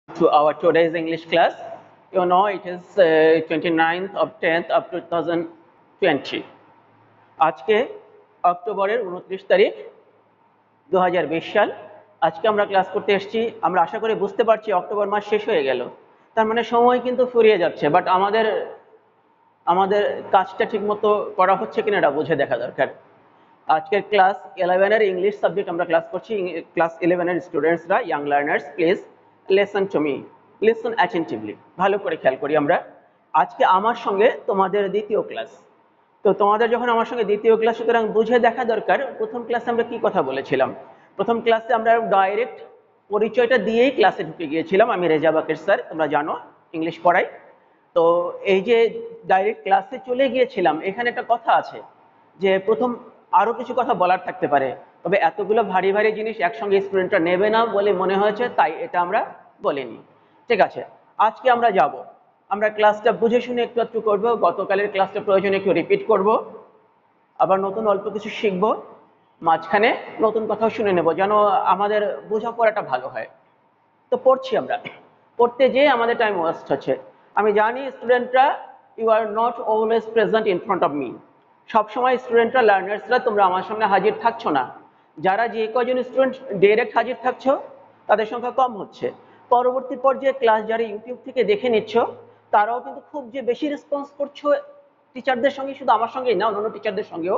To our today's English class. You know, it is 29th of 10th of 2020. আজকে অক্টোবরের 29 তারিখ 2020 সাল। আজকে আমরা ক্লাস করতে এসেছি। আমরা আশা করি বুঝতে পারছি অক্টোবর মাস শেষ হয়ে গেল, তার মানে সময় কিন্তু ফুরিয়ে যাচ্ছে, বাট আমাদের আমাদের কাজটা ঠিকমতো করা হচ্ছে কিনা এটা বুঝে দেখা দরকার। আজকের ক্লাস 11 এর ইংলিশ সাবজেক্ট আমরা ক্লাস করছি। ক্লাস 11 এর স্টুডেন্টসরা, young learners, please listen to me, listen attentively, ভালো করে খেয়াল করি। আমরা আজকে আমার সঙ্গে তোমাদের দ্বিতীয় ক্লাস। তো তোমাদের যখন আমার সঙ্গে দ্বিতীয় ক্লাস, সুতরাং বুঝে দেখা দরকার প্রথম ক্লাসে আমরা কি কথা বলেছিলাম। প্রথম ক্লাসে আমরা ডাইরেক্ট পরিচয়টা দিয়েই ক্লাসে ঢুকে গিয়েছিলাম। আমি রেজা বাকের স্যার, তোমরা জানো ইংলিশ পড়াই। তো এই যে ডাইরেক্ট ক্লাসে চলে গিয়েছিলাম, এখানে একটা কথা আছে যে প্রথম আরো কিছু কথা বলার থাকতে পারে, তবে এতগুলো ভারী ভারী জিনিস একসঙ্গে স্টুডেন্টরা নেবে না বলে মনে হয়েছে, তাই এটা আমরা বলিনি। ঠিক আছে, আজকে আমরা যাব, আমরা ক্লাসটা বুঝে শুনে একটু একটু করবো। গতকালের ক্লাসটা প্রয়োজনে একটু রিপিট করব, আবার নতুন অল্প কিছু শিখবো, মাঝখানে নতুন কথাও শুনে নেব, যেন আমাদের বোঝাপড়াটা ভালো হয়। তো পড়ছি আমরা, পড়তে যেয়ে আমাদের টাইম ওয়েস্ট হচ্ছে। আমি জানি স্টুডেন্টরা, you are not always present in front of me. সবসময় স্টুডেন্টরা, লার্নার্সরা তোমরা আমার সামনে হাজির থাকছো না। যারা যে কজন স্টুডেন্ট ডাইরেক্ট হাজির থাকছো তাদের সংখ্যা কম হচ্ছে। পরবর্তী পর্যায়ে ক্লাস যারা ইউটিউব থেকে দেখে নিচ্ছ, তারাও কিন্তু খুব যে বেশি রেসপন্স করছো টিচারদের সঙ্গে, শুধু আমার সঙ্গেই না, অন্যান্য টিচারদের সঙ্গেও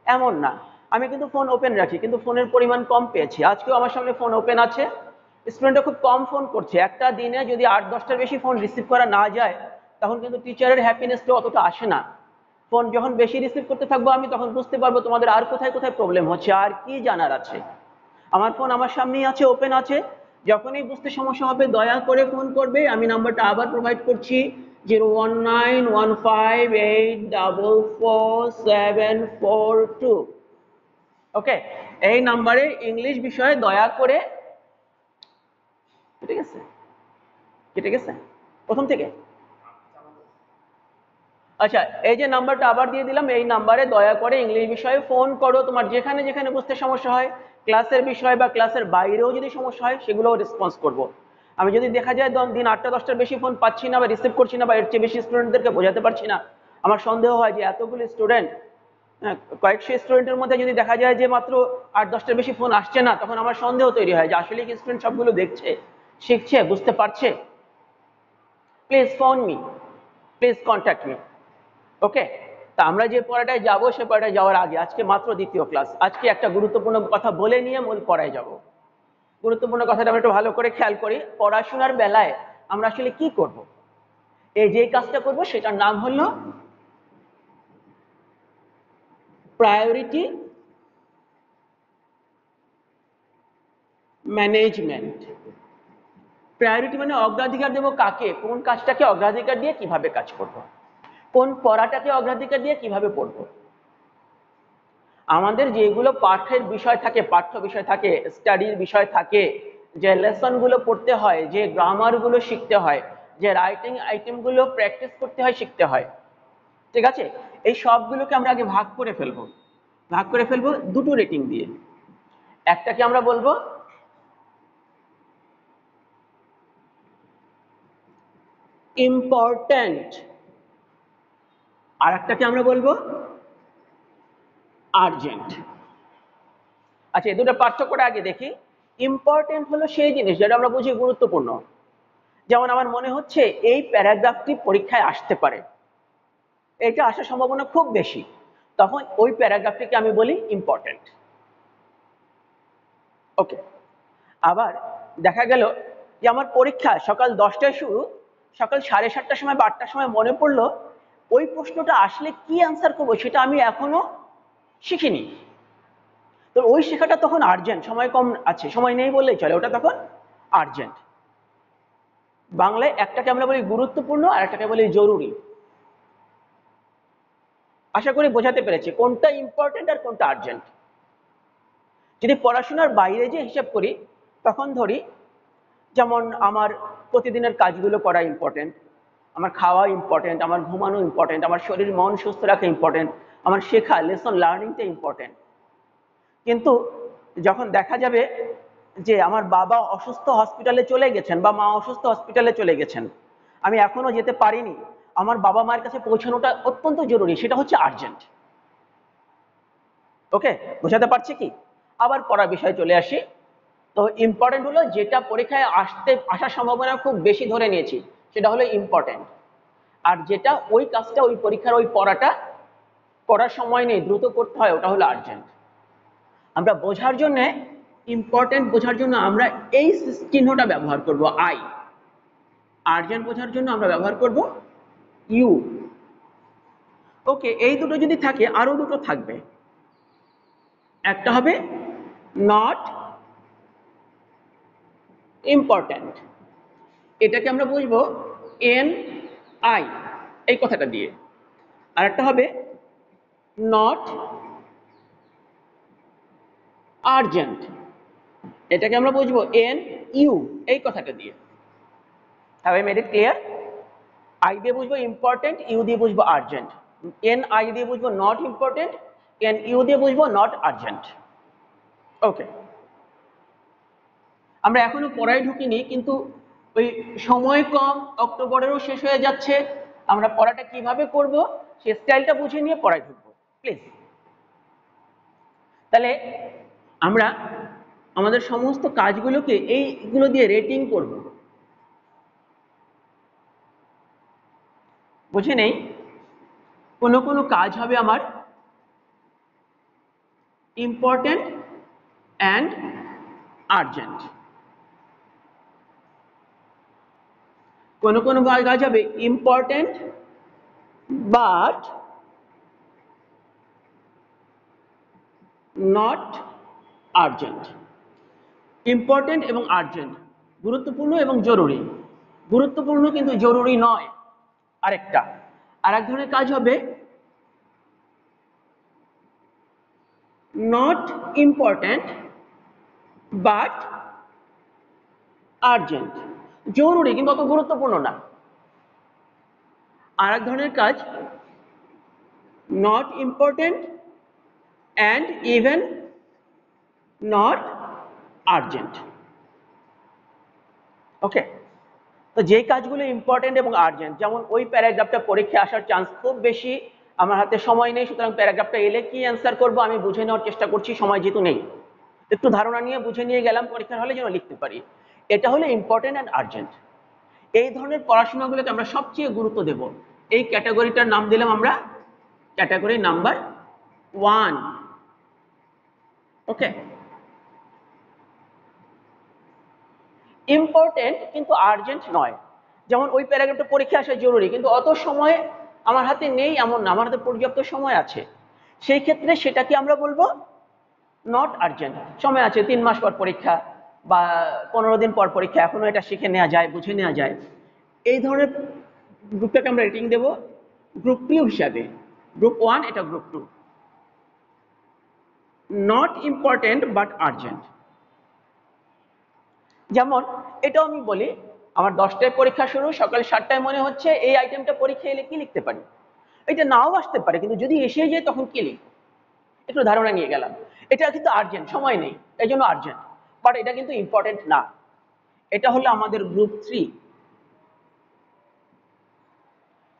এমন না। আমি কিন্তু ফোন ওপেন রাখি, কিন্তু ফোনের পরিমাণ কম পেয়েছি। আজকেও আমার সামনে ফোন ওপেন আছে, স্টুডেন্টরা খুব কম ফোন করছে। একটা দিনে যদি 8-10টার বেশি ফোন রিসিভ করা না যায়, তখন কিন্তু টিচারের হ্যাপিনেসটা অতটা আসে না। ফোন যখন বেশি রিসিভ করতে থাকবো আমি, তখন বুঝতে পারবো তোমাদের আর কোথায় কোথায় প্রবলেম হচ্ছে, আর কি জানার আছে। আমার ফোন আমার সামনেই আছে, ওপেন আছে। যখনই বুঝতে সমস্যা হবে দয়া করে ফোন করবে। আমি নাম্বারটা আবার প্রোভাইড করছি, 01915844742। ওকে, এই নাম্বারে ইংলিশ বিষয়ে দয়া করে, কেটে গেছে, কেটে গেছে প্রথম থেকে। আচ্ছা, এই যে নাম্বারটা আবার দিয়ে দিলাম, এই নাম্বারে দয়া করে ইংলিশ বিষয়ে ফোন করো। তোমার যেখানে যেখানে বুঝতে সমস্যা হয়, ক্লাসের বিষয় বা ক্লাসের বাইরেও যদি সমস্যা হয়, সেগুলোও রেসপন্স করব। আমি যদি দেখা যায় দিন 8টা-10টার বেশি ফোন পাচ্ছি না বা রিসিভ করছি না, বা এর চেয়ে বেশি স্টুডেন্টদেরকে বোঝাতে পারছি না, আমার সন্দেহ হয় যে এতগুলো স্টুডেন্ট, কয়েকশো স্টুডেন্টের মধ্যে যদি দেখা যায় যে মাত্র 8-10টার বেশি ফোন আসছে না, তখন আমার সন্দেহ তৈরি হয় যে আসলে কি স্টুডেন্ট সবগুলো দেখছে, শিখছে, বুঝতে পারছে। Please phone me, please contact me. Okay, তা আমরা যে পড়াটায় যাবো, সে পড়াটায় যাওয়ার আগে আজকে মাত্র দ্বিতীয় ক্লাস। আজকে একটা গুরুত্বপূর্ণ কথা বলে নিয়ে মূল পড়ায় যাব। গুরুত্বপূর্ণ কথাটা আমরা একটু ভালো করে খেয়াল করি। পড়াশোনার বেলায় আমরা আসলে কি করব, এই যে কাজটা করব, সেটার নাম হলো প্রায়োরিটি ম্যানেজমেন্ট। প্রায়োরিটি মানে অগ্রাধিকার দেবো কাকে, কোন কাজটাকে অগ্রাধিকার দিয়ে কিভাবে কাজ করব, কোন পড়াটাকে অগ্রাধিকার দিয়ে কিভাবে পড়বো। আমাদের যেগুলো পাঠের বিষয় থাকে, পাঠ্য বিষয় থাকে, স্টাডির বিষয় থাকে, যে লেসনগুলো পড়তে হয়, যে গ্রামারগুলো শিখতে হয়, যে রাইটিং আইটেমগুলো প্র্যাকটিস করতে হয়, শিখতে হয়, ঠিক আছে, এই সবগুলোকে আমরা আগে ভাগ করে ফেলবো। ভাগ করে ফেলবো দুটো রেটিং দিয়ে। একটাকে আমরা বলবো ইম্পর্ট্যান্ট, আর একটাকে আমরা বলবো আর্জেন্ট। আচ্ছা, এই দুটো পার্থক্যটা আগে দেখি। ইম্পর্টেন্ট হলো সেই জিনিস যেটা আমরা বুঝি গুরুত্বপূর্ণ। যেমন আমার মনে হচ্ছে এই প্যারাগ্রাফটি পরীক্ষায় আসতে পারে, এটা আসার সম্ভাবনা খুব বেশি, তখন ওই প্যারাগ্রাফটিকে আমি বলি ইম্পর্টেন্ট। ওকে, আবার দেখা গেল যে আমার পরীক্ষা সকাল 10টায় শুরু, সকাল 7:30টার সময় বা 8টার সময় মনে পড়লো ওই প্রশ্নটা আসলে কি অ্যান্সার করবো সেটা আমি এখনো শিখিনি। তো ওই শেখাটা তখন আর্জেন্ট, সময় কম আছে, সময় নেই বললেই চলে, ওটা তখন আর্জেন্ট। বাংলায় একটাকে আমরা বলি গুরুত্বপূর্ণ, আর একটাকে বলি জরুরি। আশা করি বোঝাতে পেরেছি কোনটা ইম্পর্টেন্ট আর কোনটা আর্জেন্ট। যদি পড়াশোনার বাইরে যে হিসাব করি, তখন ধরি যেমন আমার প্রতিদিনের কাজগুলো করা ইম্পর্টেন্ট, আমার খাওয়া ইম্পর্টেন্ট, আমার ঘুমানো ইম্পর্টেন্ট, আমার শরীর মন সুস্থ রাখা ইম্পর্টেন্ট, আমার শেখা লেসন লার্নিংটা ইম্পর্টেন্ট। কিন্তু যখন দেখা যাবে যে আমার বাবা অসুস্থ হসপিটালে চলে গেছেন বা মা অসুস্থ হসপিটালে চলে গেছেন, আমি এখনো যেতে পারিনি, আমার বাবা মায়ের কাছে পৌঁছানোটা অত্যন্ত জরুরি, সেটা হচ্ছে আর্জেন্ট। ওকে, বোঝাতে পারছি কি? আবার পড়ার বিষয়ে চলে আসি। তো ইম্পর্টেন্ট হলো যেটা পরীক্ষায় আসার সম্ভাবনা খুব বেশি ধরে নিয়েছি, সেটা হলো ইম্পর্টেন্ট। আর যেটা ওই কাজটা, ওই পরীক্ষার ওই পড়াটা করার সময় নেই, দ্রুত করতে হয়, ওটা হলো আর্জেন্ট। আমরা বোঝার জন্য, ইম্পর্টেন্ট বোঝার জন্য আমরা এই চিহ্নটা ব্যবহার করব, আই। আর্জেন্ট বোঝার জন্য আমরা ব্যবহার করব ইউ। ওকে, এই দুটো যদি থাকে, আরো দুটো থাকবে। একটা হবে নট ইম্পর্টেন্ট, এটাকে আমরা বুঝবো এন আই, এই কথাটা দিয়ে। আর একটা হবে নট আর্জেন্ট, এটাকে আমরা বুঝবো এন ইউ, এই কথাটা দিয়ে। Have I made it clear? I দিয়ে বুঝবো ইম্পর্টেন্ট, ইউ দিয়ে বুঝবো আর্জেন্ট। এন আই দিয়ে বুঝবো নট ইম্পর্টেন্ট, এন ইউ দিয়ে বুঝবো নট আর্জেন্ট। ওকে, আমরা এখনো পড়ায় ঢুকিনি, কিন্তু ওই সময় কম, অক্টোবরেরও শেষ হয়ে যাচ্ছে, আমরা পড়াটা কিভাবে করব সে স্টাইলটা বুঝে নিয়ে পড়ায় ঢুকবো প্লিজ। তাহলে আমরা আমাদের সমস্ত কাজগুলোকে এইগুলো দিয়ে রেটিং করব। বুঝে নেই, কোনো কোনো কাজ হবে আমার ইম্পর্টেন্ট অ্যান্ড আর্জেন্ট, কোনো কোনো কাজ হবে important but not urgent. Important এবং আর্জেন্ট, গুরুত্বপূর্ণ এবং জরুরি। গুরুত্বপূর্ণ কিন্তু জরুরি নয়। আরেকটা, আর এক ধরনের কাজ হবে নট ইম্পর্টেন্ট বাট আর্জেন্ট, জরুরি কিন্তু অত গুরুত্বপূর্ণ না। আর এক ধরনের কাজ not important and even not urgent. Okay, তো যেই কাজগুলো ইম্পর্টেন্ট এবং আর্জেন্ট, যেমন ওই প্যারাগ্রাফটা পরীক্ষায় আসার চান্স খুব বেশি, আমার হাতে সময় নেই, সুতরাং প্যারাগ্রাফটা এলে কি অ্যান্সার করবো আমি বুঝে নেওয়ার চেষ্টা করছি, সময় যেহেতু নেই, একটু ধারণা নিয়ে বুঝে নিয়ে গেলাম পরীক্ষার হলে যেন লিখতে পারি। এটা হলো ইম্পর্টেন্ট অ্যান্ড আর্জেন্ট। এই ধরনের পড়াশোনাগুলোকে আমরা সবচেয়ে গুরুত্ব দেব। এই ক্যাটাগরিটার নাম দিলাম আমরা ক্যাটাগরি নাম্বার 1। ওকে, ইম্পর্টেন্ট কিন্তু আর্জেন্ট নয়। যেমন ওই প্যারাগ্রাফটা পরীক্ষা আসা জরুরি, কিন্তু অত সময় আমার হাতে নেই এমন না, আমার হাতে পর্যাপ্ত সময় আছে, সেই ক্ষেত্রে সেটাকে আমরা বলবো নট আর্জেন্ট। সময় আছে, 3 মাস পর পরীক্ষা বা 15 দিন পর পরীক্ষা, এখনো এটা শিখে নেওয়া যায়, বুঝে নেওয়া যায়। এই ধরনের গ্রুপটাকে আমরা রেটিং দেব গ্রুপ 2 হিসাবে। গ্রুপ 1 এটা group 2, not important but urgent. যেমন এটাও আমি বলি, আমার 10টায় পরীক্ষা শুরু, সকাল 7টায় মনে হচ্ছে এই আইটেমটা পরীক্ষা এলে কি লিখতে পারি, এটা নাও আসতে পারে, কিন্তু যদি এসে যায় তখন কি লিখব, একটু ধারণা নিয়ে গেলাম। এটা কিন্তু আর্জেন্ট, সময় নেই, এই জন্য আর্জেন্ট, বাট এটা কিন্তু ইম্পর্টেন্ট না। এটা হলো আমাদের গ্রুপ 3।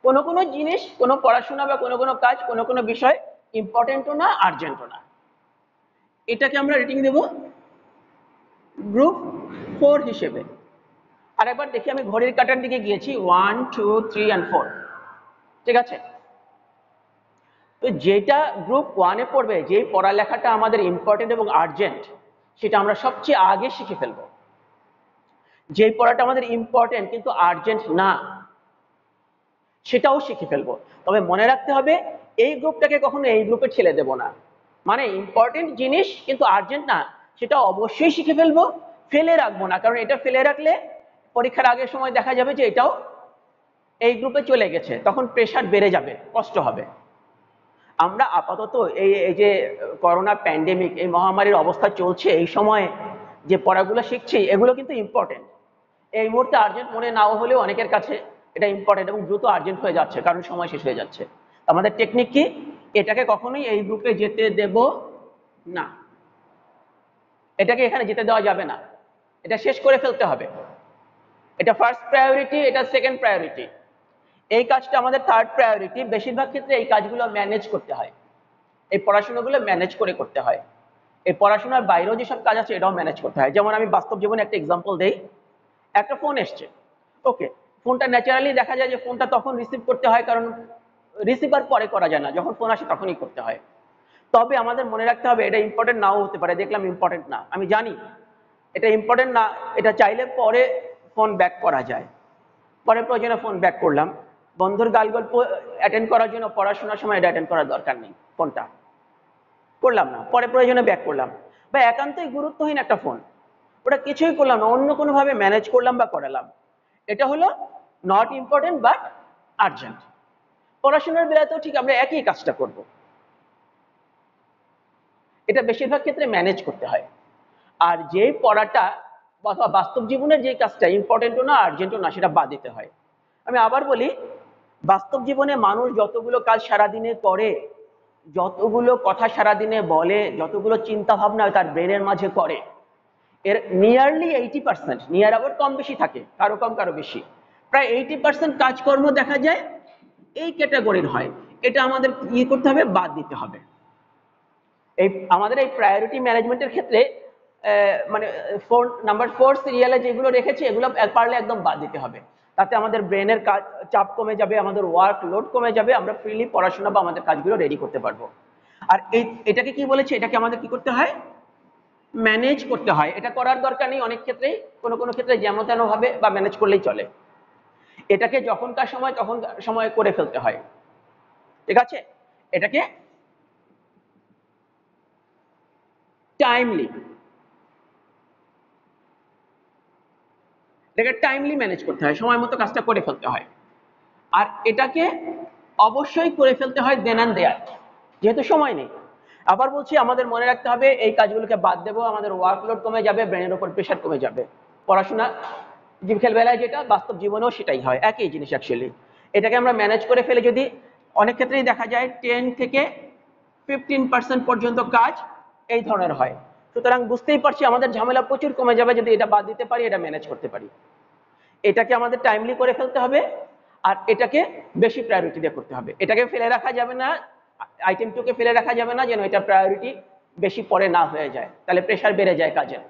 কোনো কোনো জিনিস, কোনো পড়াশোনা বা কোনো কোনো কাজ, কোনো কোনো বিষয় ইম্পর্টেন্টও না আর্জেন্টও না, এটাকে আমরা রেটিং দেব গ্রুপ 4 হিসেবে। আর একবার দেখি, আমি ঘড়ির কাঁটার দিকে গিয়েছি, 1 2 3 and 4, ঠিক আছে? তো যেটা গ্রুপ 1-এ পড়বে, যেই পড়ালেখাটা আমাদের ইম্পর্টেন্ট এবং আর্জেন্ট, সেটা আমরা সবচেয়ে আগে শিখে ফেলবো। যেই পড়াটা আমাদের ইম্পর্টেন্ট কিন্তু আর্জেন্ট না, সেটাও শিখে ফেলবো। তবে মনে রাখতে হবে, এই গ্রুপটাকে কখনো এই গ্রুপে ঠেলে দেব না। মানে ইম্পর্টেন্ট জিনিস কিন্তু আর্জেন্ট না, সেটা অবশ্যই শিখে ফেলবো, ফেলে রাখবো না, কারণ এটা ফেলে রাখলে পরীক্ষার আগের সময় দেখা যাবে যে এটাও এই গ্রুপে চলে গেছে, তখন প্রেশার বেড়ে যাবে, কষ্ট হবে। আমরা আপাতত এই যে করোনা প্যান্ডেমিক, এই মহামারীর অবস্থা চলছে, এই সময়ে যে পড়াগুলো শিখছি এগুলো কিন্তু ইম্পর্টেন্ট। এই মুহূর্তে আর্জেন্ট মনে নাও হলেও অনেকের কাছে এটা ইম্পর্টেন্ট এবং দ্রুত আর্জেন্ট হয়ে যাচ্ছে, কারণ সময় শেষ হয়ে যাচ্ছে। আমাদের টেকনিক কি, এটাকে কখনোই এই গ্রুপে যেতে দেব না, এটাকে এখানে যেতে দেওয়া যাবে না। এটা শেষ করে ফেলতে হবে। এটা ফার্স্ট প্রায়োরিটি, এটা সেকেন্ড প্রায়োরিটি, এই কাজটা আমাদের থার্ড প্রায়োরিটি। বেশিরভাগ ক্ষেত্রে এই কাজগুলো ম্যানেজ করতে হয়, এই পড়াশোনাগুলো ম্যানেজ করে করতে হয়। এই পড়াশোনার বাইরেও যেসব কাজ আছে এটাও ম্যানেজ করতে হয়। যেমন আমি বাস্তব জীবনে একটা এক্সাম্পল দেই। একটা ফোন এসছে, ওকে, ফোনটা ন্যাচারালি দেখা যায় যে ফোনটা তখন রিসিভ করতে হয়, কারণ রিসিভার পরে করা যায় না, যখন ফোন আসে তখনই করতে হয়। তবে আমাদের মনে রাখতে হবে এটা ইম্পর্টেন্ট নাও হতে পারে। দেখলাম ইম্পর্টেন্ট না, আমি জানি এটা ইম্পর্টেন্ট না, এটা চাইলে পরে ফোন ব্যাক করা যায়, পরে প্রয়োজনে ফোন ব্যাক করলাম। বন্ধুর গালগল্প অ্যাটেন্ড করার জন্য পড়াশোনার সময় এটা অ্যাটেন্ড করার দরকার নেই, ফোনটা করলাম না, পরে প্রয়োজনে ব্যাক করলাম। বা একান্তই গুরুত্বহীন একটা ফোন, ওটা কিছুই করলাম না, অন্য কোনোভাবে ম্যানেজ করলাম বা করালাম, এটা হলো নট ইম্পর্টেন্ট বাট আর্জেন্ট। পড়াশোনার বেলাতেও ঠিক আমরা একই কাজটা করব, এটা বেশিরভাগ ক্ষেত্রে ম্যানেজ করতে হয়। আর যেই পড়াটা অথবা বাস্তব জীবনের যে কাজটা ইম্পর্টেন্টও না আর্জেন্টও না, সেটা বাদ দিতে হয়। আমি আবার বলি, বাস্তব জীবনে মানুষ যতগুলো কাজ সারাদিনে করে, যতগুলো কথা সারাদিনে বলে, যতগুলো চিন্তা ভাবনা তার ব্রেনের মাঝে করে, এর নিয়ারলি 80%, নিয়ার আবার কম বেশি থাকে, কারো কম কারো বেশি, প্রায় 80% কাজকর্ম দেখা যায় এই ক্যাটাগরির হয়। এটা আমাদের কি করতে হবে, বাদ দিতে হবে। এই আমাদের এই প্রায়োরিটি ম্যানেজমেন্টের ক্ষেত্রে মানে নাম্বার 4 সিরিয়ালে যেগুলো রেখেছি এগুলো পারলে একদম বাদ দিতে হবে। তাতে আমাদের ব্রেনের কাজ চাপ কমে যাবে, আমাদের ওয়ার্ক লোড কমে যাবে, আমরা ফ্রিলি পড়াশোনা বা আমাদের কাজগুলো রেডি করতে পারবো। আর এটাকে কি বলেছে, এটাকে আমাদের কি করতে হয়, ম্যানেজ করতে হয়। এটা করার দরকার নেই অনেক ক্ষেত্রেই, কোনো কোনো ক্ষেত্রে যেমন তেন ভাবে বা ম্যানেজ করলেই চলে। এটাকে যখনকার সময় তখন সময় করে ফেলতে হয়, ঠিক আছে? এটাকে টাইমলি, এটাকে টাইমলি ম্যানেজ করতে হয়, সময় মতো কাজটা করে ফেলতে হয়। আর এটাকে অবশ্যই করে ফেলতে হয় দেন অ্যান্ড দেয়ার, যেহেতু সময় নেই। আবার বলছি, আমাদের মনে রাখতে হবে এই কাজগুলোকে বাদ দেবো, আমাদের ওয়ার্কলোড কমে যাবে, ব্রেনের উপর প্রেশার কমে যাবে। পড়াশোনা খেলবেলায় যেটা, বাস্তব জীবনেও সেটাই হয়, একই জিনিস অ্যাকচুয়ালি। এটাকে আমরা ম্যানেজ করে ফেলে যদি, অনেক ক্ষেত্রেই দেখা যায় 10 থেকে 15% পর্যন্ত কাজ এই ধরনের হয়। সুতরাং বুঝতেই পারছি আমাদের ঝামেলা প্রচুর কমে যাবে যদি এটা বাদ দিতে পারি, এটা ম্যানেজ করতে পারি। এটাকে আমাদের টাইমলি করে ফেলতে হবে, আর এটাকে বেশি প্রায়োরিটি দিয়ে করতে হবে। এটাকে ফেলে রাখা যাবে না, আইটেম 2 কে ফেলে রাখা যাবে না, যেন এটা প্রায়োরিটি বেশি পরে না হয়ে যায়, তাহলে প্রেশার বেড়ে যায় কাজের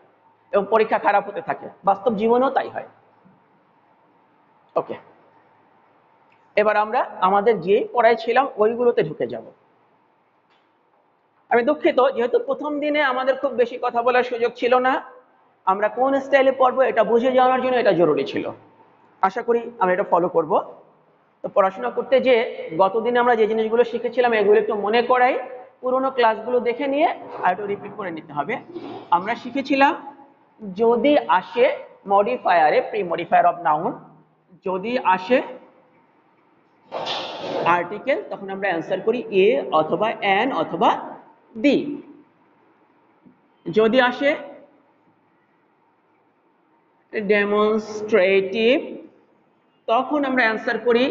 এবং পরীক্ষা খারাপ হতে থাকে। বাস্তব জীবনেও তাই হয়। ওকে, এবার আমরা আমাদের যে পড়ায় ছিলাম ওইগুলোতে ঢুকে যাব। আমি দুঃখিত, যেহেতু প্রথম দিনে আমাদের খুব বেশি কথা বলার সুযোগ ছিল না, আমরা কোন স্টাইলে পড়বো এটা বুঝে যাওয়ার জন্য এটা জরুরি ছিল। আশা করি আমরা এটা ফলো করব। তো পড়াশোনা করতে যে গতদিন আমরা যে জিনিসগুলো শিখেছিলাম এগুলো একটু মনে করাই, পুরোনো ক্লাসগুলো দেখে নিয়ে আর একটু রিপিট করে নিতে হবে। আমরা শিখেছিলাম যদি আসে মডিফায়ারে, প্রি মডিফায়ার অফ নাউন, যদি আসে আর্টিকেল তখন আমরা অ্যান্সার করি এ অথবা অ্যান অথবা দি। যদি আসে ডেমনস্ট্রেটিভ তখন আমরা অ্যান্সার করি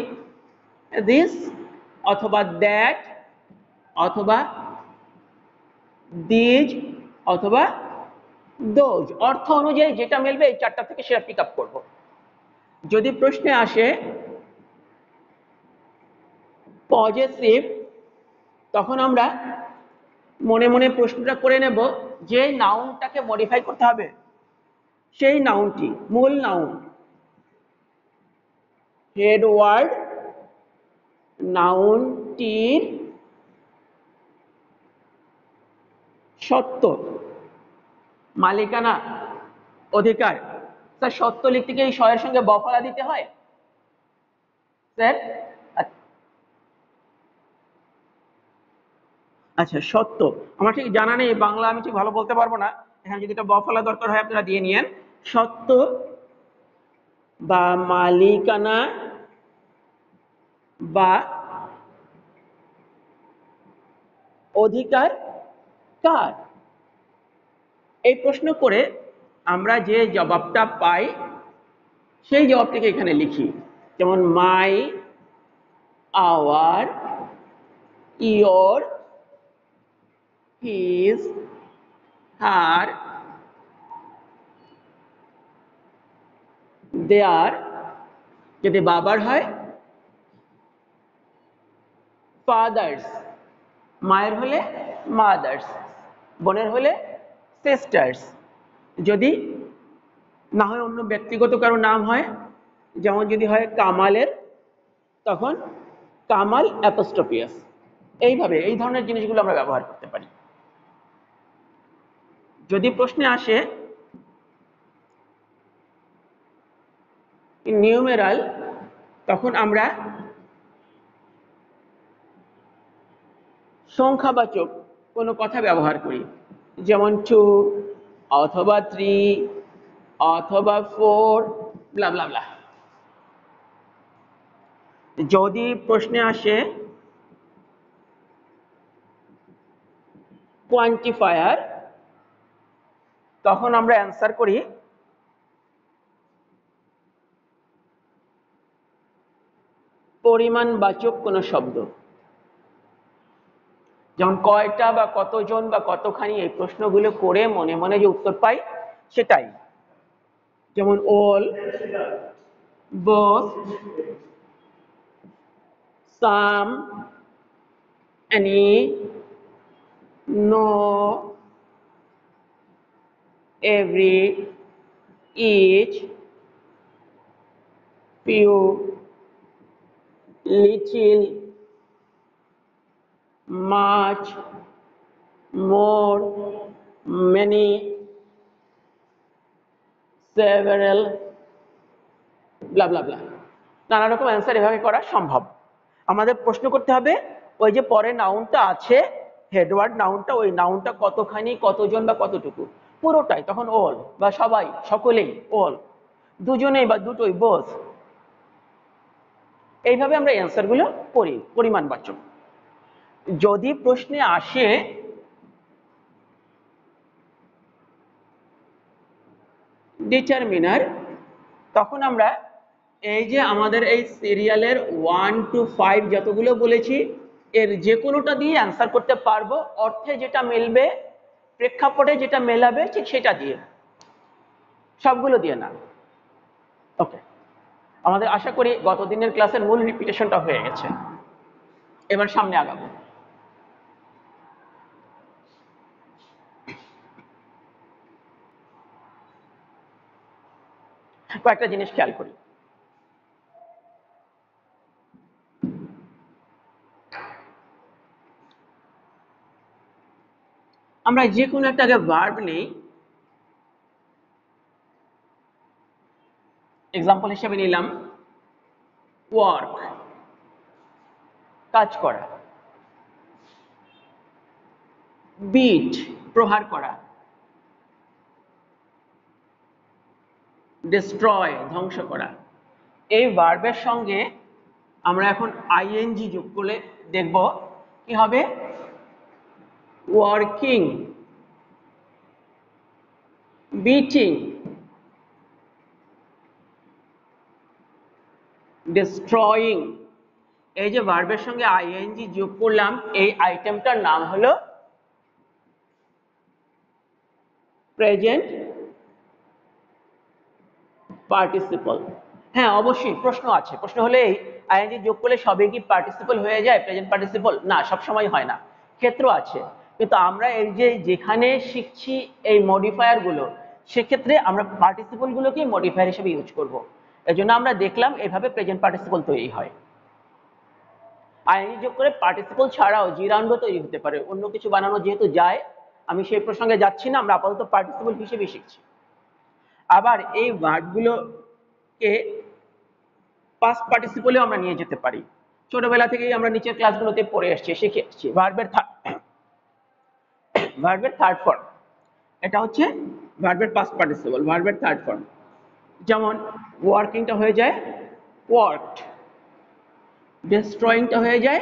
দিস অথবা দ্যাট অথবা দিজ অথবা দোজ। অর্থ অনুযায়ী যেটা মিলবে এই চারটা থেকে সেটা পিক আপ করবো। যদি প্রশ্নে আসে পজেসিভ তখন আমরা মনে মনে প্রশ্নটা করে নেব যে নাউনটাকে মডিফাই করতে হবে সেই নাউনটি, মূল নাউন, হেড ওয়ার্ড নাউনটির সত্য, মালিকানা, অধিকার। স্যার সত্য লিখতে গিয়ে এই শয়ের সঙ্গে বফলা দিতে হয় স্যার? আচ্ছা, সত্য আমার ঠিক জানা নেই, বাংলা আমি ঠিক ভালো বলতে পারবো না, এখানে যদি এটা বফলা দরকার হয় আপনারা দিয়ে নিয়েন। সত্য বা মালিকানা বা অধিকার কার, এই প্রশ্ন করে আমরা যে জবাবটা পাই সেই জবাবটিকে এখানে লিখি। যেমন মাই, আওয়ার, ইয়োর, হিজ, হার, দেয়ার, যদি বাবার হয় ফাদার্স, মায়ের হলে মাদার্স, বোনের হলে সিস্টার্স। যদি না হয় অন্য ব্যক্তিগত কারো নাম হয়, যেমন যদি হয় কামালের, তখন কামাল অ্যাপোস্ট্রোপিয়াস। এইভাবে এই ধরনের জিনিসগুলো আমরা ব্যবহার করতে পারি। যদি প্রশ্নে আসে নিউমেরাল, তখন আমরা সংখ্যাবাচক কোনো কথা ব্যবহার করি, যেমন 2 অথবা 3 অথবা 4 ব্লা ব্লা ব্লা। যদি প্রশ্নে আসে কোয়ান্টিফায়ার, তখন আমরা অ্যান্সার করি পরিমাণবাচক কোনো শব্দ, যেমন কয়টা বা কতজন বা কতখানি, এই প্রশ্নগুলো করে মনে মনে যে উত্তর পাই সেটাই। যেমন all, both, some, any, no, every, each, few, little, much, more, many, several, ব্লা ব্লা ব্লা। নানা রকম অ্যান্সার এভাবে করা সম্ভব। আমাদের প্রশ্ন করতে হবে ওই যে পরে নাউনটা আছে, হেডওয়ার্ড নাউনটা, ওই নাউনটা কতখানি, কতজন বা কতটুকু, পুরোটাই, তখন অল বা সবাই, সকলেই, অল, দুজনেই বা দুটোই, বোথ। এইভাবে আমরা অ্যান্সারগুলো করি পরিমাণবাচক। যদি প্রশ্নে আসে ডিটারমিনার, তখন আমরা এই যে আমাদের এই সিরিয়ালের 1 to 5 যতগুলো বলেছি, এর যে কোনোটা দিয়ে অ্যান্সার করতে পারবো, অর্থে যেটা মিলবে, প্রেক্ষাপটে যেটা মেলাবে, ঠিক সেটা দিয়ে, সবগুলো দিয়ে না। ওকে, আমাদের আশা করি গত দিনের ক্লাসের মূল রিপিটেশনটা হয়ে গেছে। এবার সামনে আগাবো। কয়েকটা জিনিস খেয়াল করি। আমরা যে কোনো একটা আগে ভার্ব নেই, এক্সাম্পল হিসেবে নিলাম ওয়ার্ক, কাজ করা, বিট, প্রহার করা, ডিস্ট্রয়, ধ্বংস করা। এই ভার্বের সঙ্গে আমরা এখন আইএনজি যোগ করলে দেখব কি হবে, ওয়ার্কিং, বিটিং, ডিস্ট্রয়িং। এই যে ভার্বের সঙ্গে আইএনজি যোগ করলাম, এই আইটেমটার নাম হলো প্রেজেন্ট পার্টিসিপল। হ্যাঁ, অবশ্যই প্রশ্ন আছে। প্রশ্ন হলে এই আইএনজি যোগ করলে সবই কি পার্টিসিপল হয়ে যায়, প্রেজেন্ট পার্টিসিপল? না, সব সময় হয় না, ক্ষেত্র আছে। কিন্তু আমরা এই যে যেখানে শিখছি এই মডিফায়ার গুলো, সেক্ষেত্রে আমরা পার্টিসিপল গুলোকে মডিফায়ার হিসেবে ইউজ করব। এজন্য আমরা দেখলাম এভাবে প্রেজেন্ট পার্টিসিপল তৈরি হয়। আইএনজি যোগ করে পার্টিসিপল ছাড়াও জিরান্ড তৈরি হতে পারে, অন্য কিছু বানানো যেহেতু যায়, আমি সেই প্রসঙ্গে যাচ্ছি না, আমরা আপাতত পার্টিসিপল হিসেবে শিখছি। আবার এই ভার্বগুলোকে পাস্ট পার্টিসিপলে আমরা নিয়ে যেতে পারি। ছোটবেলা থেকেই আমরা নিচের ক্লাসগুলোতে পড়ে আসছি, শিখে আসছি। ভার্বের থার্ড ফর্ম, এটা হচ্ছে ভার্বের পাস্ট পার্টিসিপল, ভার্বের থার্ড ফর্ম। যেমন ওয়ার্কিংটা হয়ে যায় ওয়ার্কড, ডিস্ট্রয়িংটা হয়ে যায়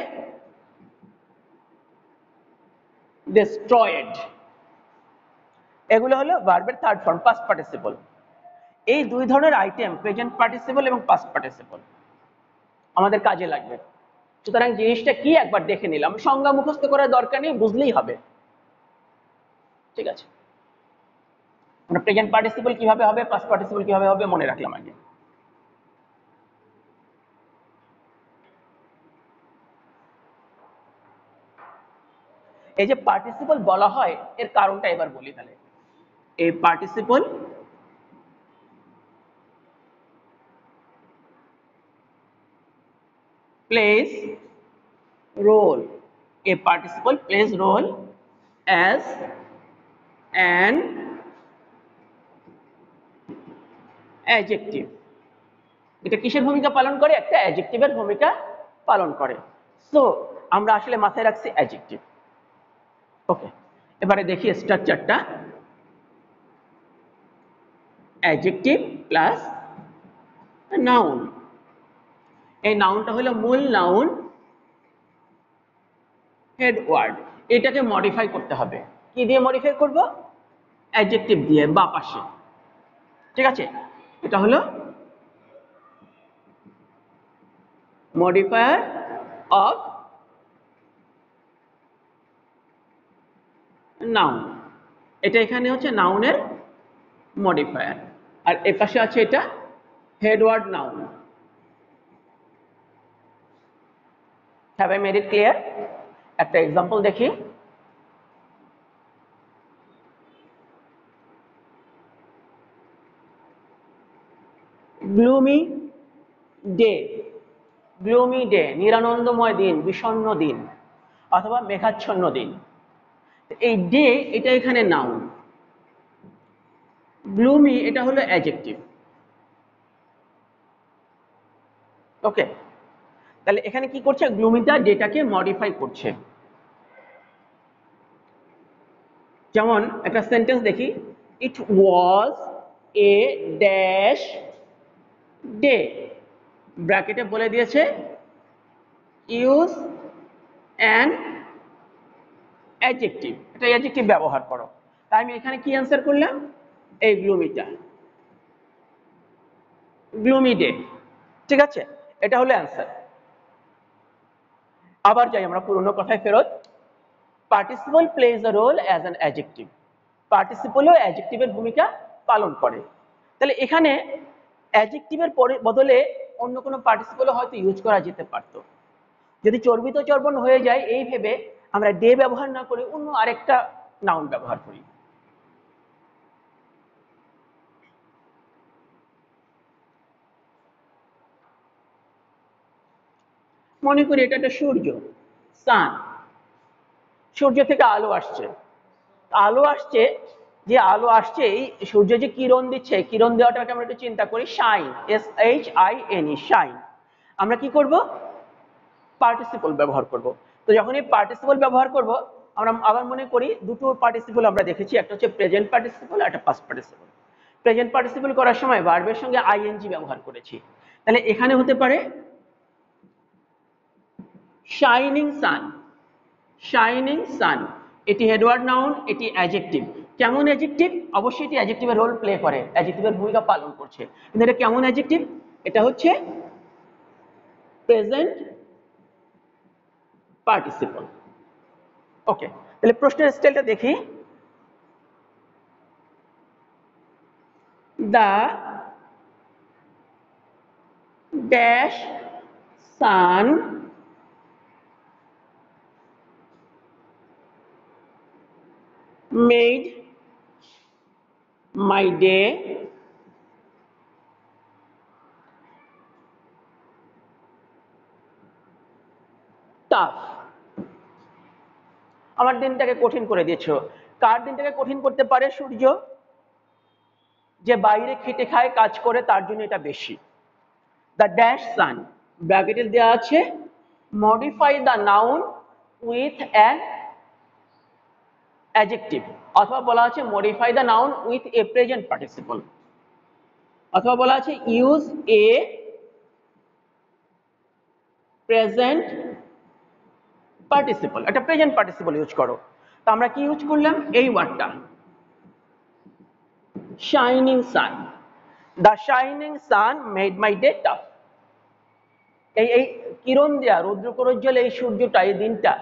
ডিস্ট্রয়েড। এগুলো হলো ভার্বের থার্ড ফর্ম, পাস্ট পার্টিসিপল। এই দুই ধরনের আইটেম, প্রেজেন্ট পার্টিসিপল এবং পাস্ট পার্টিসিপল, আমাদের কাজে লাগবে। সুতরাং জিনিসটা কি একবার দেখে নিলাম, সংজ্ঞা মুখস্থ করার দরকার নেই, বুঝলেই হবে। ঠিক আছে, আমরা প্রেজেন্ট পার্টিসিপল কিভাবে হবে, পাস্ট পার্টিসিপল কিভাবে হবে মনে রাখলাম আগে। এই যে পার্টিসিপল বলা হয় এর কারণটা এবার বলি তাহলে। এই participle plays role, a participle plays role as an adjective। এটা কিসের ভূমিকা পালন করে? একটা অ্যাডজেক্টিভের ভূমিকা পালন করে। সো আমরা আসলে মাথায় রাখছি অ্যাডজেক্টিভ। ওকে, এবারে দেখি স্ট্রাকচারটা। Adjective plus noun. এই নাউনটা হলো মূল নাউন, হেড ওয়ার্ড। এটাকে মডিফাই করতে হবে। কি দিয়ে মডিফাই করব? অ্যাডজেক্টিভ দিয়ে, বা পাশে। ঠিক আছে, এটা হলো মডিফায়ার অফ নাউন। এটা এখানে হচ্ছে নাউনের মডিফায়ার, আর এর পাশে আছে এটা headward noun. Have I made it clear? একটা এক্সাম্পল দেখি। গ্লুমি ডে, গ্লুমি ডে নিরানন্দময় দিন, বিষণ্ণ দিন অথবা মেঘাচ্ছন্ন দিন। এই ডে এটা এখানে নাউন, গ্লুমি এটা হলো অ্যাডজেক্টিভ। ওকে, তাহলে এখানে কি করছে? গ্লুমিটা ডেটাকে মডিফাই করছে। যেমন একটা সেন্টেন্স দেখি, ইট ওয়াজ এ ড্যাশ ডে, ব্র্যাকেটে বলে দিয়েছে ইউজ অ্যান অ্যাডজেক্টিভ, এটা অ্যাডজেক্টিভ ব্যবহার করো। তাই আমি এখানে কি অ্যান্সার করলাম? এই গ্লুমিটা, গ্লুমি ডে। ঠিক আছে, এটা হলো অ্যান্সার। আবার যাই আমরা পুরনো কথায় ফেরত। Participle plays a role as an adjective. পার্টিসিপলও অ্যাডজেক্টিভের ভূমিকা পালন করে। তাহলে এখানে অ্যাডজেক্টিভের বদলে অন্য কোনো পার্টিসিপলও হয়তো ইউজ করা যেতে পারত। যদি চর্বিত চর্বণ হয়ে যায় এই ভেবে আমরা ডে ব্যবহার না করে অন্য আরেকটা নাউন ব্যবহার করি। মনে করি এটা একটা সূর্য, সান। সূর্য থেকে আলো আসছে, আলো আসছে, যে আলো আসছে এই সূর্য যে কিরণ দিচ্ছে, কিরণ দেওয়াটাকে আমরা একটু চিন্তা করি, শাইন, SHINE, শাইন। আমরা কি করব? পার্টিসিপল ব্যবহার করব। তো যখন এই পার্টিসিপল ব্যবহার করব আমরা আবার মনে করি দুটো পার্টিসিপল আমরা দেখেছি, একটা হচ্ছে প্রেজেন্ট পার্টিসিপল আর একটা পাস্ট পার্টিসিপল। প্রেজেন্ট পার্টিসিপল করার সময় ভার্বের সঙ্গে ING ব্যবহার করেছি। তাহলে এখানে হতে পারে শাইনিং সান, শাইনিং সান। এটি হেডওয়ার্ড নাউন, এটি অ্যাডজেক্টিভ। কেমন অ্যাডজেক্টিভ? অবশ্যই এটি অ্যাডজেক্টিভের রোল প্লে করে, অ্যাডজেক্টিভের ভূমিকা পালন করছে। কিন্তু এটা কেমন অ্যাডজেক্টিভ? এটা হচ্ছে প্রেজেন্ট পার্টিসিপল। ওকে, তাহলে প্রশ্নের স্টাইলটা দেখি। The dash sun made my day tough। আমার দিনটাকে কঠিন করে দিয়েছো। কার দিনটাকে কঠিন করতে পারে? সূর্য, যে বাইরে খেটে খায়, কাজ করে, তার জন্য এটা বেশি। দ্য ড্যাশ সান, ব্র্যাকেটে দেওয়া আছে modify the noun with an adjective, অথবা বলা আছে modify the noun with a present participle, অথবা বলা আছে ইউজ এ প্রেজেন্ট পার্টিসিপল, একটা প্রেজেন্ট পার্টিসিপল ইউজ করো। তো আমরা কি ইউজ করলাম? এই ওয়ার্ডটা shining sun. The shining sun made my day tough. এই কিরণ দেয়া, রৌদ্রপ্রজ্জ্বল এই সূর্যটা, এই দিনটা,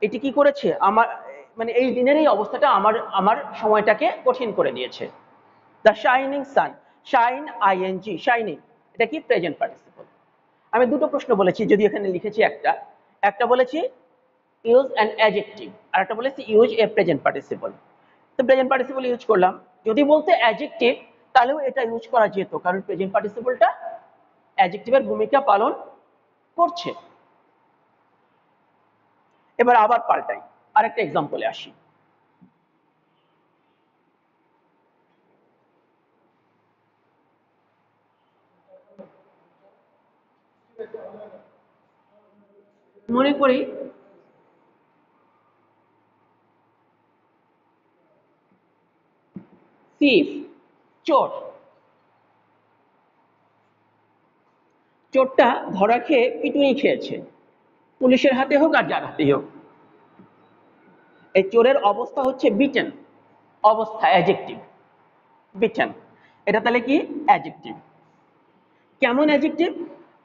এটি কি করেছে? আমার মানে এই দিনের এই অবস্থাটা আমার সময়টাকে কঠিন করে দিয়েছে। The shining sun, shine ING, shining, এটা কি? Present participle. আমি দুটো প্রশ্ন বলেছি, যদি এখানে লিখেছি একটা বলেছি ইউজ অ্যান অ্যাডজেক্টিভ, আর একটা বলেছি ইউজ এ প্রেজেন্ট পার্টিসিপল। তো প্রেজেন্ট পার্টিসিপল ইউজ করলাম, যদি বলতে অ্যাডজেক্টিভ তাহলেও এটা ইউজ করা যেত, কারণ প্রেজেন্ট পার্টিসিপলটা অ্যাডজেক্টিভের ভূমিকা পালন করছে। এবার আবার পাল্টাই, আরেকটা এক্সাম্পলে আসি। মনে করি thief, চোর। চোরটা ধরা খেয়ে পিটুনি খেয়েছে, পুলিশের হাতে হোক আর যার হাতেই হোক। এই চোরের অবস্থা হচ্ছে বিটেন, অবস্থা অ্যাডজেক্টিভ, বিটেন। এটা তাহলে কি অ্যাডজেক্টিভ। কেমন অ্যাডজেক্টিভ?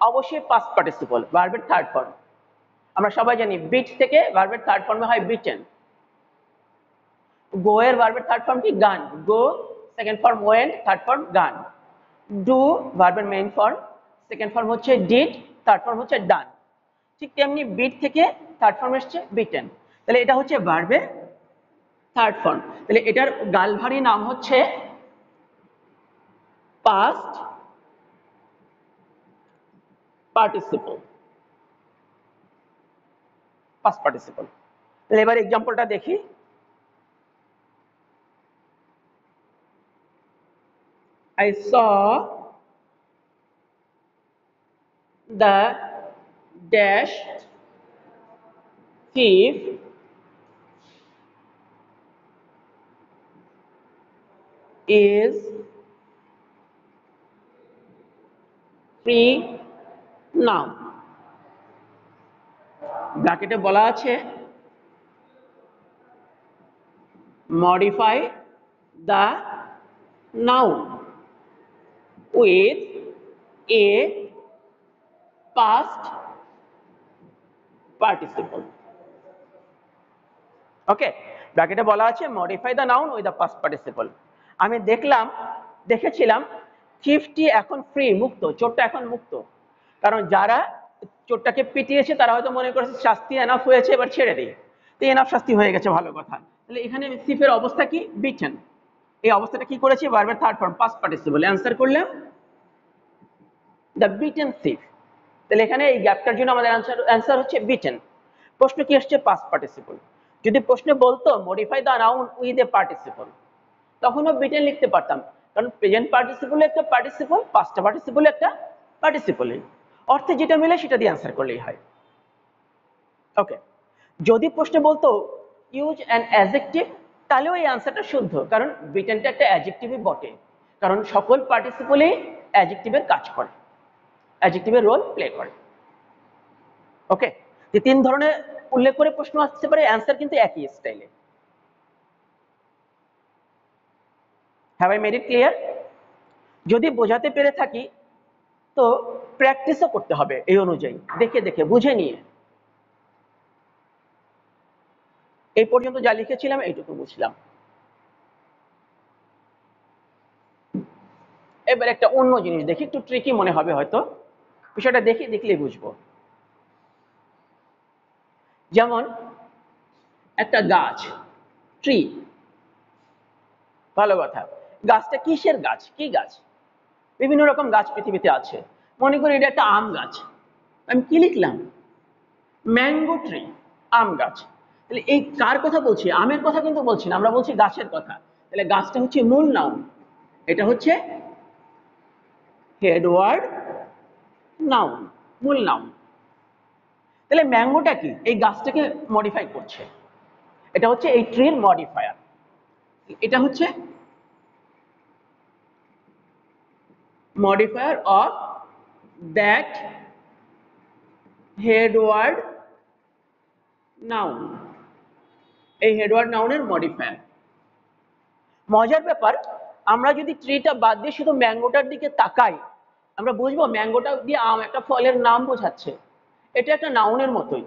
অবশ্যই পাস্ট পার্টিসিপল, ভার্বের থার্ড ফর্ম। আমরা সবাই জানি বিট থেকে ভার্বের থার্ড ফর্মে হয় বিটেন। গো এর ভার্বের থার্ড ফর্ম কি? Gone. Go second form went, third form gone. Do ভার্বের মেইন ফর্ম, সেকেন্ড ফর্ম হচ্ছে ডিড, থার্ড ফর্ম হচ্ছে ডান। ঠিক তেমনি বিট থেকে থার্ড ফর্ম এসছে বিটেন। তাহলে এটা হচ্ছে ভার্বের থার্ড ফর্ম। তাহলে এটার গালভারি নাম হচ্ছে পাস্ট পার্টিসিপল, পাস্ট পার্টিসিপল। তাহলে এবার এক্সাম্পলটা দেখি। I saw the dash thief is free now. ব্র্যাকেটে বলা আছে modify the noun with a past participle. ওকে, ব্র্যাকেটে বলা আছে modify the noun with the past participle. আমি দেখেছিলাম থিফটি এখন ফ্রি, মুক্ত, চোরটা এখন মুক্ত। কারণ যারা চোরটাকে পিটিয়েছে তারা হয়তো মনে করেছে শাস্তি এনাফ হয়েছে, এবার ছেড়ে দিই, তো এনাফ শাস্তি হয়ে গেছে, ভালো কথা। তাহলে এখানে থিফের অবস্থা কি? বিটেন। এই অবস্থাটা কি করেছি? ভার্বের third form past participle, answer করলাম দ্য বিটেন থিফ। তাহলে এখানে এই গ্যাপটার জন্য আমাদের অ্যান্সার হচ্ছে বিটেন। প্রশ্ন কি আসছে? Past participle. যদি প্রশ্নে বলতো modify the noun with A participle, তখনও বিটেন লিখতে পারতাম, কারণ প্রেজেন্ট পার্টিসিপল একটা পার্টিসিপল, পাস্ট পার্টিসিপল একটা পার্টিসিপল, অর্থে যেটা মিলে সেটা দিয়ে অ্যান্সার করলেই হয়। ওকে, যদি প্রশ্নে বলতো ইউজ অ্যান অ্যাডজেক্টিভ, তাহলেও এই অ্যান্সারটা শুদ্ধ, কারণ বিটেনটা একটা অ্যাডজেক্টিভই বটে, কারণ সকল পার্টিসিপলেই অ্যাডজেক্টিভের কাজ করে, অ্যাডজেক্টিভের রোল প্লে করে। ওকে, যে তিন ধরনের উল্লেখ করে প্রশ্ন আসতে পারে, অ্যান্সার কিন্তু একই স্টাইলে। Have I made it clear? যদি বোঝাতে পেরে থাকি তো প্র্যাকটিসও করতে হবে এই অনুযায়ী, দেখে দেখে বুঝে নিয়ে। এই পর্যন্ত যা লিখেছিলাম এইটুকু বুঝলাম। এবার একটা অন্য জিনিস দেখি, একটু ট্রিকি মনে হবে হয়তো, বিষয়টা দেখলেই বুঝবো। যেমন একটা গাছ, ট্রি, ভালো কথা। গাছটা কিসের গাছ? কি গাছ? বিভিন্ন রকম গাছ পৃথিবীতে আছে। মনে করি এটা একটা আম গাছ, আমি কি লিখলাম? ম্যাঙ্গো ট্রি, আম গাছ। তাহলে এই কার কথা বলছি? আমের কথা কিন্তু বলছি না, আমরা বলছি গাছের কথা। তাহলে গাছটা হচ্ছে মূল নাউন, এটা হচ্ছে হেডওয়ার্ড নাউন, মূল নাউন। তাহলে ম্যাঙ্গোটা কি? এই গাছটাকে মডিফাই করছে, এটা হচ্ছে এই ট্রির মডিফায়ার। এটা হচ্ছে modifier of that headward noun, এই হেডওয়ার্ড নাউনের মডিফায়ার। মজার ব্যাপার, আমরা যদি ট্রিটা বাদ দিয়ে শুধু ম্যাঙ্গোটার দিকে তাকাই, আমরা বুঝবো ম্যাঙ্গোটা দিয়ে আম একটা ফলের নাম বোঝাচ্ছে, এটা একটা নাউনের মতোই।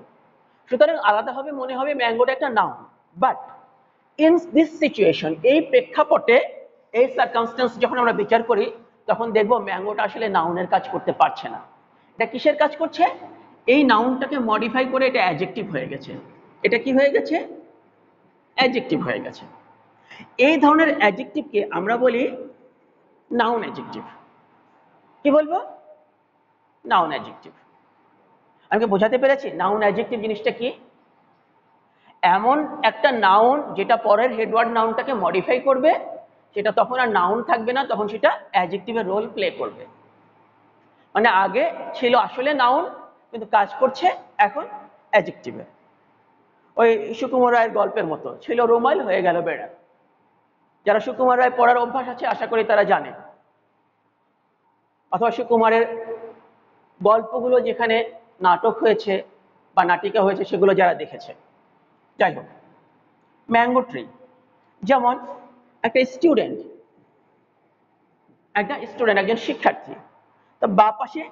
সুতরাং আলাদাভাবে মনে হবে ম্যাঙ্গোটা একটা noun, but in this situation, এই প্রেক্ষাপটে, এই সার্কামস্টেন্স যখন আমরা বিচার করি, তখন দেখবো ম্যাঙ্গোটা আসলে নাউনের কাজ করতে পারছে না। এটা কিসের কাজ করছে? এই নাউনটাকে মডিফাই করে এটা অ্যাডজেক্টিভ হয়ে গেছে। এটা কি হয়ে গেছে? অ্যাডজেক্টিভ হয়ে গেছে। এই ধরনের অ্যাডজেক্টিভকে আমরা বলি নাউন অ্যাডজেক্টিভ। কি বলবো? Noun adjective. আমি বোঝাতে পেরেছি নাউন অ্যাডজেক্টিভ জিনিসটা কি? এমন একটা নাউন যেটা পরের হেডওয়ার্ড নাউনটাকে মডিফাই করবে, সেটা তখন আর নাউন থাকবে না, তখন সেটা অ্যাডজেক্টিভের রোল প্লে করবে। মানে আগে ছিল আসলে নাউন, কিন্তু কাজ করছে এখন অ্যাডজেক্টিভে। ওই সুকুমার রায়ের গল্পের মতো, ছিল রুমাল হয়ে গেল বেড়া। যারা সুকুমার রায় পড়ার অভ্যাস আছে আশা করি তারা জানে, অথবা সুকুমারের গল্পগুলো যেখানে নাটক হয়েছে বা নাটিকা হয়েছে সেগুলো যারা দেখেছে। যাই হোক, ম্যাঙ্গো ট্রি যেমন একটা স্টুডেন্ট, একজন শিক্ষার্থী, তা বা পাশে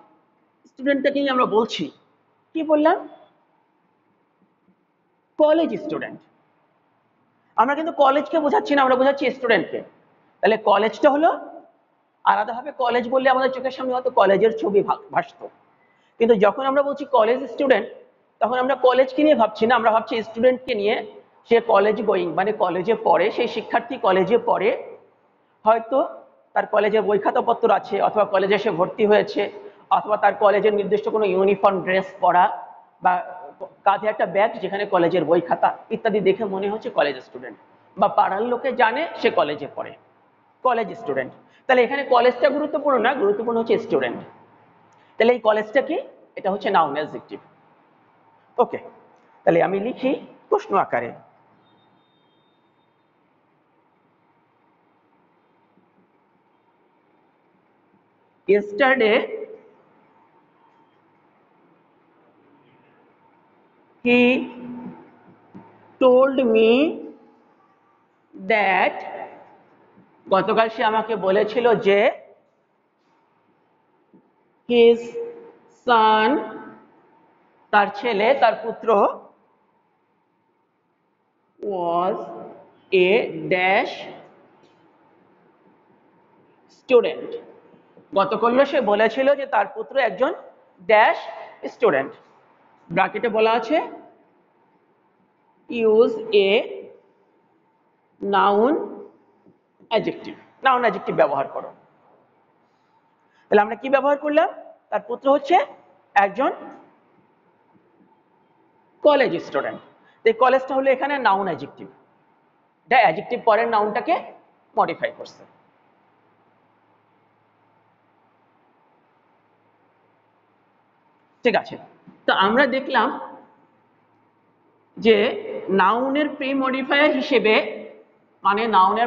স্টুডেন্টটাকেই আমরা বলছি, কি বললাম? College student. আমরা কিন্তু কলেজকে বোঝাচ্ছি না, আমরা বোঝাচ্ছি স্টুডেন্টকে। তাহলে কলেজটা হলো আলাদাভাবে, কলেজ বললে আমাদের চোখের সামনে হয়তো কলেজের ছবি ভাসতো, কিন্তু যখন আমরা বলছি কলেজ স্টুডেন্ট, তখন আমরা কলেজকে নিয়ে ভাবছি না, আমরা ভাবছি স্টুডেন্টকে নিয়ে। সে কলেজ গোয়িং, মানে কলেজে পড়ে, সেই শিক্ষার্থী কলেজে পড়ে, হয়তো তার কলেজের বই খাতাপত্র আছে, অথবা কলেজে সে ভর্তি হয়েছে, অথবা তার কলেজের নির্দিষ্ট কোনো ইউনিফর্ম ড্রেস পরা, বা কাঁধে একটা ব্যাগ যেখানে কলেজের বই খাতা ইত্যাদি দেখে মনে হচ্ছে কলেজ স্টুডেন্ট, বা পাড়ার লোকে জানে সে কলেজে পড়ে, কলেজ স্টুডেন্ট। তাহলে এখানে কলেজটা গুরুত্বপূর্ণ না, গুরুত্বপূর্ণ হচ্ছে স্টুডেন্ট। তাহলে এই কলেজটা কি? এটা হচ্ছে নাউন অ্যাডজেক্টিভ। ওকে, তাহলে আমি লিখি প্রশ্ন আকারে। Yesterday he told me that, গতকাল সে আমাকে বলেছিল যে his son, তার ছেলে, তার পুত্র, was a dash student। গতকাল সে বলেছিল যে তার পুত্র একজন ড্যাশ স্টুডেন্ট। ব্র্যাকেটে বলা আছে use a noun adjective, noun adjective ব্যবহার করো। তাহলে আমরা কি ব্যবহার করলাম? তার পুত্র হচ্ছে একজন কলেজ স্টুডেন্ট। এই কলেজটা হলো এখানে নাউন অ্যাডজেক্টিভ, এটা অ্যাডজেক্টিভ পরের নাউনটাকে মডিফাই করছে। ঠিক আছে, তো আমরা দেখলাম যে নাউনের প্রি মডিফায়ার হিসেবে, মানে নাউনের